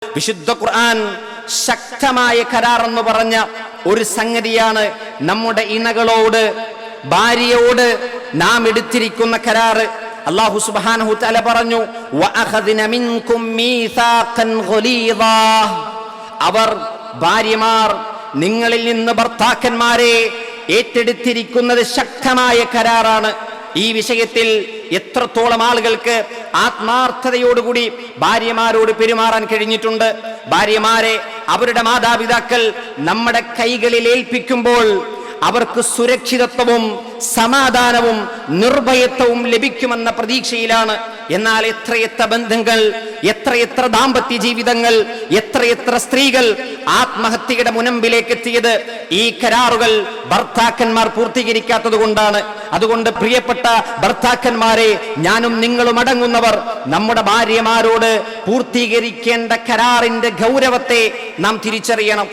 വിശുദ്ധ ഖുർആൻ ശക്തമായ കരാർ എന്ന് പറഞ്ഞ ഒരു സംഗതിയാണ് നമ്മുടെ ഇണകളോട്, ഭാര്യയോട് നാം എടുത്തിരിക്കുന്ന കരാറ്. അല്ലാഹു സുബ്ഹാനഹു തആല പറഞ്ഞു, വഅഖദ്ന മിൻകും മീസാഖൻ ഗലീദാ. അവർ ഭാര്യമാർ നിങ്ങളിൽ നിന്ന് ഭർത്താക്കന്മാരെ ഏറ്റെടുത്തിരിക്കുന്നത് ശക്തമായ കരാറാണ്. ഈ വിഷയത്തിൽ എത്രത്തോളം ആളുകൾക്ക് ആത്മാർത്ഥതയോടുകൂടി ഭാര്യമാരോട് പെരുമാറാൻ കഴിഞ്ഞിട്ടുണ്ട്. ഭാര്യമാരെ അവരുടെ മാതാപിതാക്കൾ നമ്മുടെ കൈകളിൽ ഏൽപ്പിക്കുമ്പോൾ അവർക്ക് സുരക്ഷിതത്വവും സമാധാനവും നിർഭയത്വവും ലഭിക്കുമെന്ന പ്രതീക്ഷയിലാണ്. എന്നാൽ എത്രയെത്ര ബന്ധങ്ങൾ, എത്രയെത്ര ദാമ്പത്യ ജീവിതങ്ങൾ, എത്രയെത്ര സ്ത്രീകൾ ആത്മഹത്യയുടെ മുനമ്പിലേക്ക് എത്തിയത് ഈ കരാറുകൾ ഭർത്താക്കന്മാർ പൂർത്തീകരിക്കാത്തത് കൊണ്ടാണ്. അതുകൊണ്ട് പ്രിയപ്പെട്ട ഭർത്താക്കന്മാരെ, ഞാനും നിങ്ങളും അടങ്ങുന്നവർ നമ്മുടെ ഭാര്യമാരോട് പൂർത്തീകരിക്കേണ്ട കരാറിന്റെ ഗൗരവത്തെ നാം തിരിച്ചറിയണം.